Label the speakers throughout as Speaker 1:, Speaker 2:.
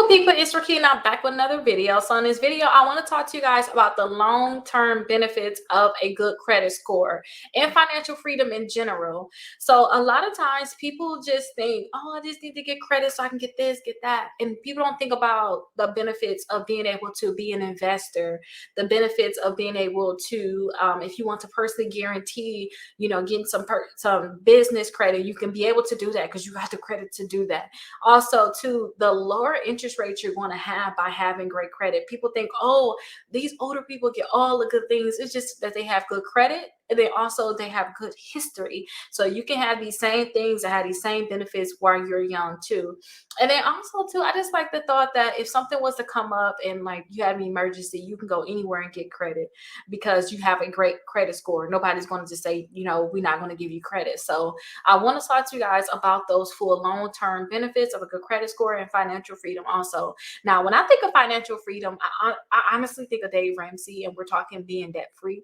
Speaker 1: Hello people, it's Rickita and I'm back with another video. So in this video, I want to talk to you guys about the long-term benefits of a good credit score and financial freedom in general. So a lot of times people just think, oh, I just need to get credit so I can get this, get that. And people don't think about the benefits of being able to be an investor, the benefits of being able to, if you want to personally guarantee, getting some business credit, you can be able to do that because you got the credit to do that. Also, too, the lower interest rates you're going to have by having great credit. People think, oh, these older people get all the good things. It's just that they have good credit, and then also they have good history. So you can have these same things and have these same benefits while you're young too. And then also too, I just like the thought that if something was to come up and like you have an emergency, you can go anywhere and get credit because you have a great credit score. Nobody's going to just say, we're not going to give you credit. So I want to talk to you guys about those full long-term benefits of a good credit score and financial freedom also. Now, when I think of financial freedom, I honestly think of Dave Ramsey, and we're talking being debt-free.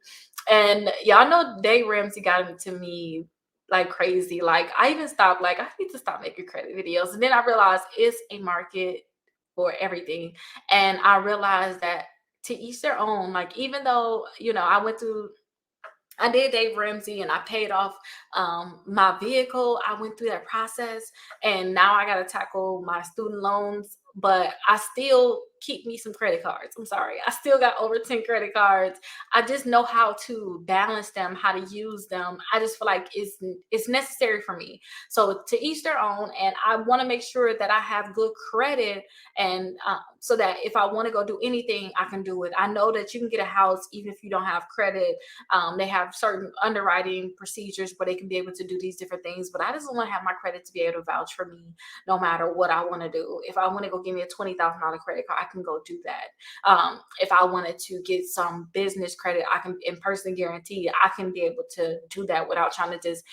Speaker 1: And y'all know Dave Ramsey got into me like crazy. Like I even stopped, like I need to stop making credit videos. And then I realized it's a market for everything. And I realized that to each their own, like even though, I did Dave Ramsey and I paid off my vehicle. I went through that process and now I got to tackle my student loans, but I still keep me some credit cards. I'm sorry. I still got over 10 credit cards. I just know how to balance them, how to use them. I just feel like it's necessary for me. So to each their own. And I want to make sure that I have good credit and so that if I want to go do anything, I can do it. I know that you can get a house even if you don't have credit. They have certain underwriting procedures where they can be able to do these different things, but I just want to have my credit to be able to vouch for me no matter what I want to do. If I want to go give me a $20,000 credit card, I can go do that. If I wanted to get some business credit, I can in person guarantee I can be able to do that without trying to just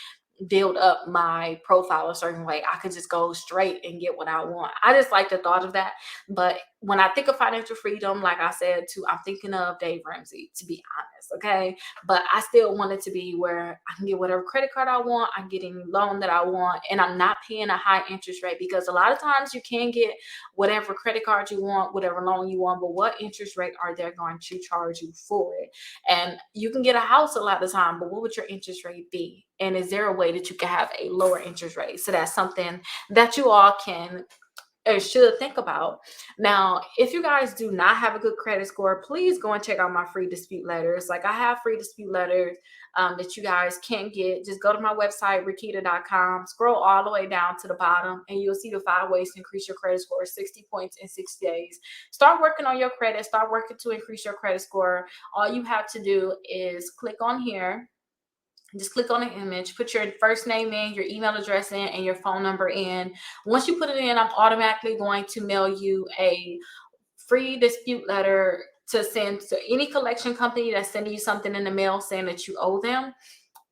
Speaker 1: build up my profile a certain way. I could just go straight and get what I want. I just like the thought of that. But when I think of financial freedom, like I said too, I'm thinking of Dave Ramsey, to be honest. Okay. But I still want it to be where I can get whatever credit card I want, I'm getting loan that I want, and I'm not paying a high interest rate, because a lot of times you can get whatever credit card you want, whatever loan you want, but what interest rate are they going to charge you for it? And you can get a house a lot of the time, but what would your interest rate be? And is there a way that you can have a lower interest rate? So that's something that you all can or should think about. Now, if you guys do not have a good credit score, please go and check out my free dispute letters. Like I have free dispute letters that you guys can get. Just go to my website, Rickita.com, scroll all the way down to the bottom, and you'll see the 5 ways to increase your credit score, 60 points in 60 days. Start working on your credit. Start working to increase your credit score. All you have to do is click on here. Just click on the image, put your first name in, your email address in, and your phone number in. Once you put it in, I'm automatically going to mail you a free dispute letter to send to any collection company that's sending you something in the mail saying that you owe them,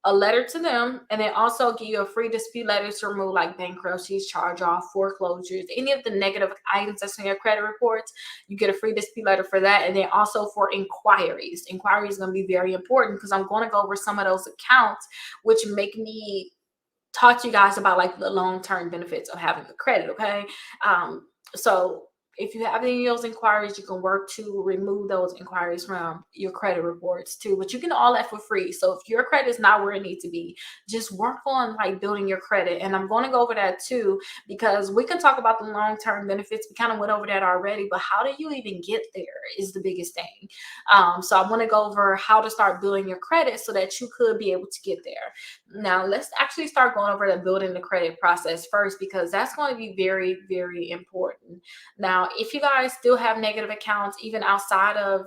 Speaker 1: a letter to them, and then also give you a free dispute letter to remove like bankruptcies, charge off, foreclosures, any of the negative items that's in your credit reports. You get a free dispute letter for that. And then also for inquiries. Inquiry is going to be very important because I'm going to go over some of those accounts which make me talk to you guys about like the long-term benefits of having the credit. Okay. So if you have any of those inquiries, you can work to remove those inquiries from your credit reports too. But you can all that for free. So if your credit is not where it needs to be, just work on like building your credit. And I'm going to go over that too, because we can talk about the long-term benefits. We kind of went over that already, but how do you even get there is the biggest thing. So I want to go over how to start building your credit so that you could be able to get there. Now, let's actually start going over the building the credit process first, because that's going to be very, very important. Now, if you guys still have negative accounts, even outside of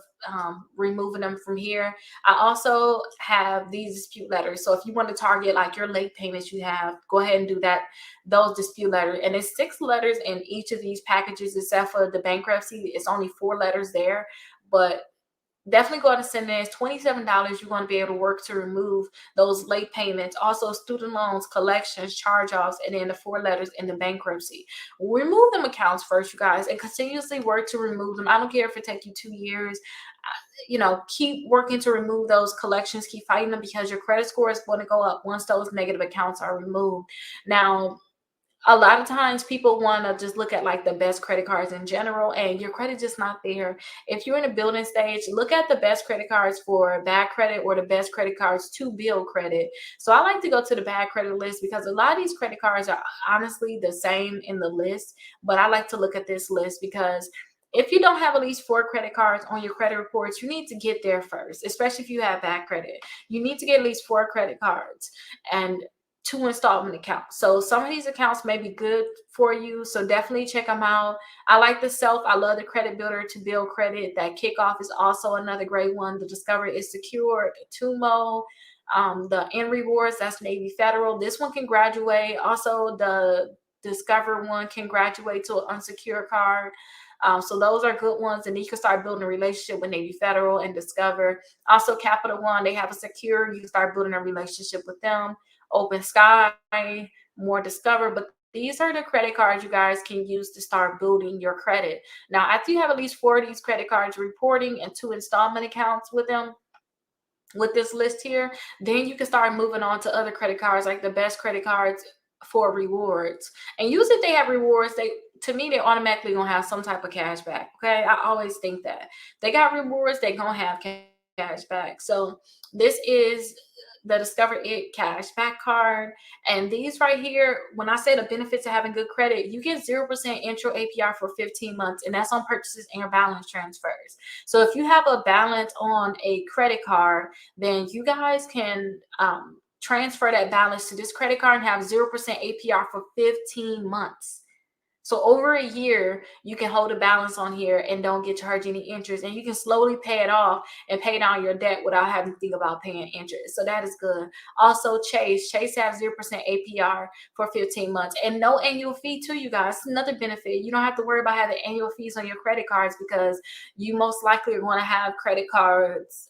Speaker 1: removing them from here, I also have these dispute letters. So if you want to target like your late payments you have, go ahead and do that. Those dispute letters, and it's 6 letters in each of these packages, except for the bankruptcy. It's only 4 letters there, but definitely go ahead and send in. It's $27. You're going to be able to work to remove those late payments, also student loans, collections, charge-offs, and then the 4 letters in the bankruptcy. Remove them accounts first, you guys, and continuously work to remove them. I don't care if it takes you 2 years. Keep working to remove those collections, keep fighting them, because your credit score is going to go up once those negative accounts are removed. Now, A lot of times people want to just look at like the best credit cards in general, and your credit just not there. If you're in a building stage, look at the best credit cards for bad credit or the best credit cards to build credit. So I like to go to the bad credit list because a lot of these credit cards are honestly the same in the list, but I like to look at this list because if you don't have at least 4 credit cards on your credit reports, you need to get there first, especially if you have bad credit. You need to get at least 4 credit cards and 2 installment accounts. So some of these accounts may be good for you. So definitely check them out. I like the Self. I love the Credit Builder to build credit. That Kickoff is also another great one. The Discover is secure. Tumo, the N Rewards, that's Navy Federal. This one can graduate. Also, the Discover one can graduate to an unsecured card. So those are good ones, and then you can start building a relationship with Navy Federal and Discover. Also, Capital One, they have a secure. You can start building a relationship with them. Open Sky, more Discover, but these are the credit cards you guys can use to start building your credit. Now, after you have at least 4 of these credit cards reporting and 2 installment accounts with them, with this list here, then you can start moving on to other credit cards, like the best credit cards for rewards. And usually if they have rewards, they, to me, they automatically gonna have some type of cash back. Okay, I always think that they got rewards, they gonna have cash back. So this is the Discover It cash back card. And these right here, when I say the benefits of having good credit, you get 0% intro APR for 15 months, and that's on purchases and your balance transfers. So if you have a balance on a credit card, then you guys can transfer that balance to this credit card and have 0% APR for 15 months. So over a year, you can hold a balance on here and don't get charged any interest, and you can slowly pay it off and pay down your debt without having to think about paying interest. So that is good. Also, Chase has 0% APR for 15 months and no annual fee too, you guys. Another benefit. You don't have to worry about having annual fees on your credit cards because you most likely are going to have credit cards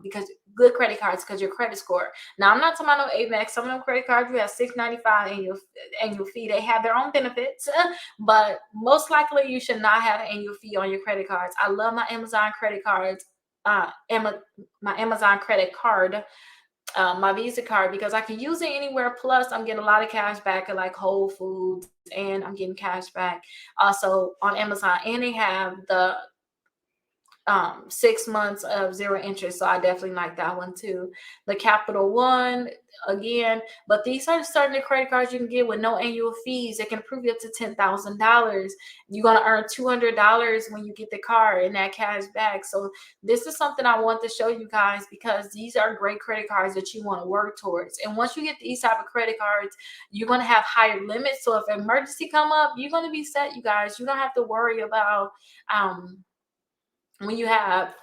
Speaker 1: because good credit cards because your credit score. Now, I'm not talking about no Amex. Some of them credit cards you have $6.95 annual fee. They have their own benefits. But most likely you should not have an annual fee on your credit cards. I love my Amazon credit cards, my Amazon credit card, my Visa card, because I can use it anywhere. Plus, I'm getting a lot of cash back at like Whole Foods, and I'm getting cash back also on Amazon. And they have the 6 months of 0 interest, so I definitely like that one too. The Capital One, again, but these are certain credit cards you can get with no annual fees. They can approve you up to $10,000. You're gonna earn $200 when you get the card and that cash back. So this is something I want to show you guys because these are great credit cards that you want to work towards. And once you get these type of credit cards, you're gonna have higher limits. So if an emergency come up, you're gonna be set, you guys. You don't have to worry about when you have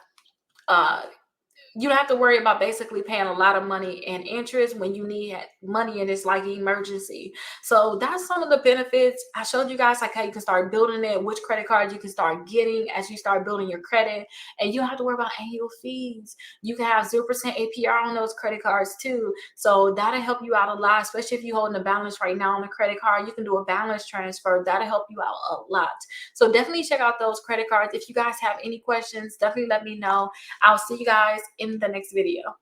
Speaker 1: you don't have to worry about basically paying a lot of money in interest when you need money and it's like an emergency. So that's some of the benefits. I showed you guys like how you can start building it, which credit cards you can start getting as you start building your credit, and you don't have to worry about annual fees. You can have 0% APR on those credit cards too. So that'll help you out a lot, especially if you're holding a balance right now on a credit card. You can do a balance transfer. That'll help you out a lot. So definitely check out those credit cards. If you guys have any questions, definitely let me know. I'll see you guys in the next video.